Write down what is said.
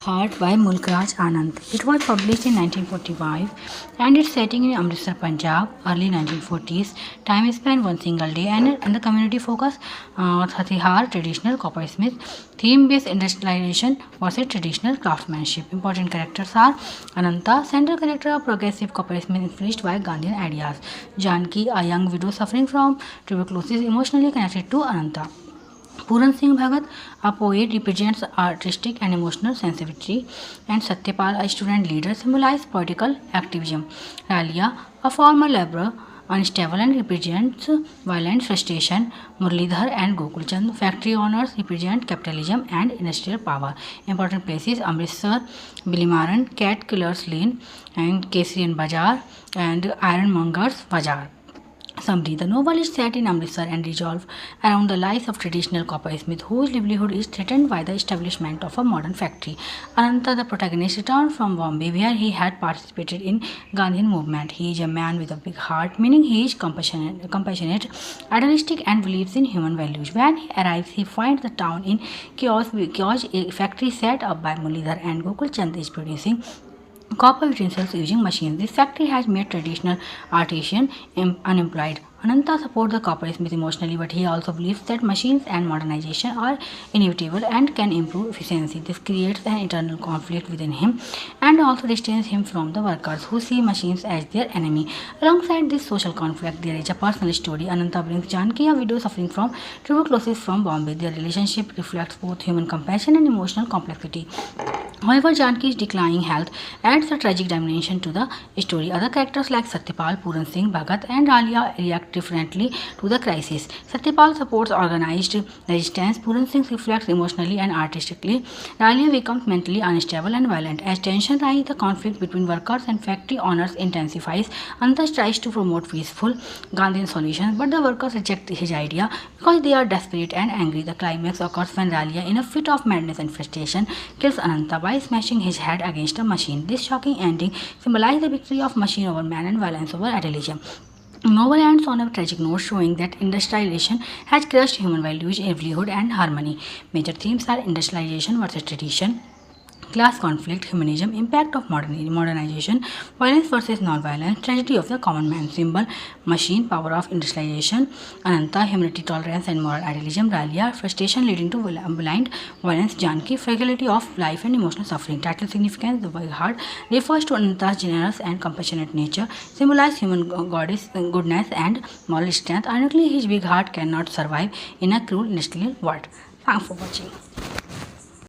Heart by Mulkraj Anand. It was published in 1945 and its setting in Amritsar, Punjab, early 1940s. Time span one single day and the community focus Hathihar, traditional coppersmith, theme-based industrialization versus traditional craftsmanship. Important characters are Ananta, central character of progressive coppersmith influenced by Gandhian ideas. Janki, a young widow suffering from tuberculosis, emotionally connected to Ananta. Puran Singh Bhagat, a poet, represents artistic and emotional sensitivity, and Satyapal, a student leader, symbolizes political activism. Ralia, a former laborer, unstable and represents violent frustration. Murlidhar and Gokulchand, factory owners, represent capitalism and industrial power. Important places: Amritsar, Bilimaran, Cat Killers Lane, and Kesrian Bazaar, and Ironmongers Bazaar. Summary: the novel is set in Amritsar and revolves around the lives of traditional coppersmith whose livelihood is threatened by the establishment of a modern factory. Ananta, the protagonist, returned from Bombay where he had participated in Gandhian movement. He is a man with a big heart, meaning he is compassionate, idealistic and believes in human values. When he arrives, he finds the town in chaos. A factory set up by Mulidhar and Gokul Chand is producing copper utensils using machines. This factory has made traditional artisans unemployed. Ananta supports the coppersmith emotionally, but he also believes that machines and modernization are inevitable and can improve efficiency. This creates an internal conflict within him and also distances him from the workers who see machines as their enemy. Alongside this social conflict, there is a personal story. Ananta brings Janki, a widow suffering from tuberculosis from Bombay. Their relationship reflects both human compassion and emotional complexity. However, Janki's declining health adds a tragic dimension to the story. Other characters like Satyapal, Puran Singh Bhagat, and Ralia react differently to the crisis. Satyapal supports organized resistance. Puran Singh reflects emotionally and artistically. Ralia becomes mentally unstable and violent. As tension rises, the conflict between workers and factory owners intensifies. Anta tries to promote peaceful Gandhian solutions, but the workers reject his idea because they are desperate and angry. The climax occurs when Ralia, in a fit of madness and frustration, kills Ananta by smashing his head against a machine. This shocking ending symbolizes the victory of machine over man and violence over idealism. The novel ends on a tragic note showing that industrialization has crushed human values, livelihood, and harmony. Major themes are industrialization versus tradition, class conflict, humanism, impact of modernization, violence versus non-violence, tragedy of the common man. Symbol: machine, power of industrialization; Ananta, humanity, tolerance, and moral idealism; Ralia, frustration leading to blind violence; Janki, fragility of life and emotional suffering. Title significance: the big heart refers to Ananta's generous and compassionate nature, symbolize human goddess goodness and moral strength. Ironically, his big heart cannot survive in a cruel industrial world. Thanks for watching.